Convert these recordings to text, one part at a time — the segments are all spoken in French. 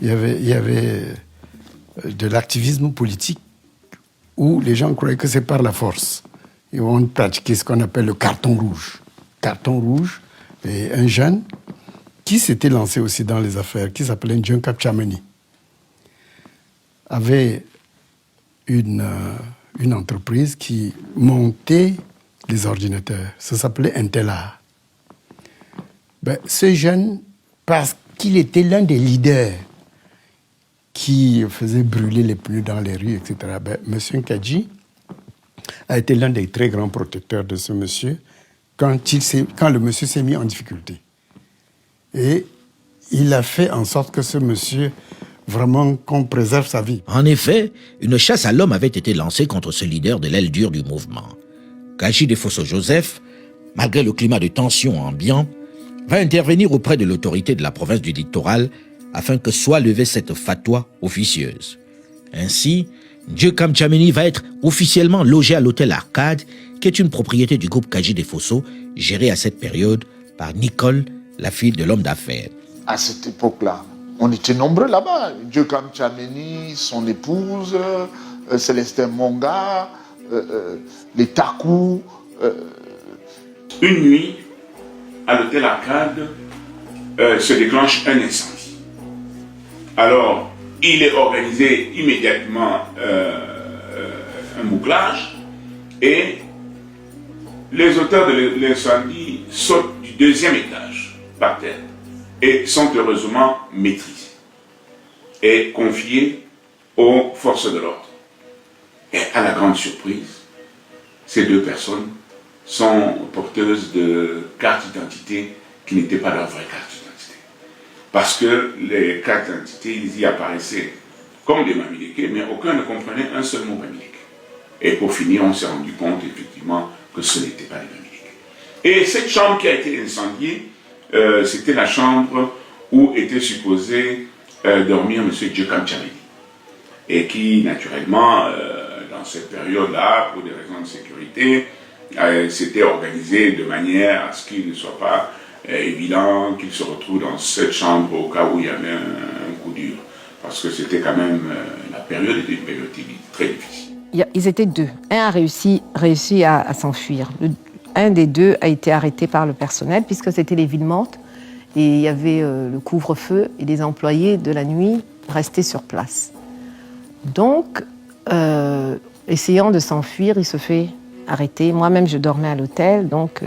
il y avait de l'activisme politique où les gens croyaient que c'est par la force. Ils vont pratiquer ce qu'on appelle le carton rouge. Carton rouge, et un jeune qui s'était lancé aussi dans les affaires, qui s'appelait Ndjun Kapchamani, avait une entreprise qui montait les ordinateurs. Ça s'appelait Intellar. Ce jeune, parce qu'il était l'un des leaders qui faisait brûler les pneus dans les rues, etc., M. Nkadji a été l'un des très grands protecteurs de ce monsieur quand le monsieur s'est mis en difficulté. Et il a fait en sorte que ce monsieur, vraiment, qu'on préserve sa vie. En effet, une chasse à l'homme avait été lancée contre ce leader de l'aile dure du mouvement. Kajy Defosso-Joseph, malgré le climat de tension ambiant, va intervenir auprès de l'autorité de la province du littoral afin que soit levée cette fatwa officieuse. Ainsi, Ndjun Kapchamani va être officiellement logé à l'hôtel Arcade, qui est une propriété du groupe Kajy Defosso, gérée à cette période par Nicole, la fille de l'homme d'affaires. À cette époque-là, on était nombreux là-bas. Ndjun Kapchamani, son épouse, Célestin Monga, les Takou. Une nuit, à l'hôtel Arcade, se déclenche un incendie. Alors, il est organisé immédiatement un bouclage et les auteurs de l'incendie sautent du deuxième étage par terre et sont heureusement maîtrisés et confiés aux forces de l'ordre. Et à la grande surprise, ces deux personnes sont porteuses de cartes d'identité qui n'étaient pas leur vraie carte d'identité. Parce que les cartes d'identité, ils y apparaissaient comme des Bamilékés, mais aucun ne comprenait un seul mot Bamiléké. Et pour finir, on s'est rendu compte effectivement que ce n'était pas des Bamilékés. Et cette chambre qui a été incendiée, c'était la chambre où était supposé dormir M. Ndjun Kapchamani. Et qui, naturellement, dans cette période-là, pour des raisons de sécurité, s'était organisé de manière à ce qu'il ne soit pas évident qu'il se retrouve dans cette chambre au cas où il y avait un coup dur. Parce que c'était quand même, la période était une période très difficile. Ils étaient deux. Un a réussi à s'enfuir. Un des deux a été arrêté par le personnel puisque c'était les villes mortes et il y avait le couvre-feu et les employés de la nuit restaient sur place. Donc, essayant de s'enfuir, il se fait arrêter. Moi-même, je dormais à l'hôtel, donc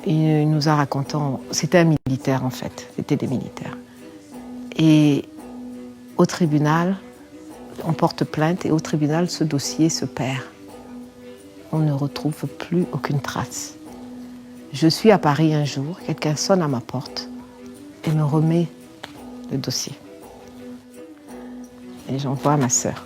il nous a raconté... C'était un militaire, en fait. C'était des militaires. Et au tribunal, on porte plainte, et au tribunal, ce dossier se perd. On ne retrouve plus aucune trace. Je suis à Paris un jour, quelqu'un sonne à ma porte et me remet le dossier. Et j'envoie ma sœur.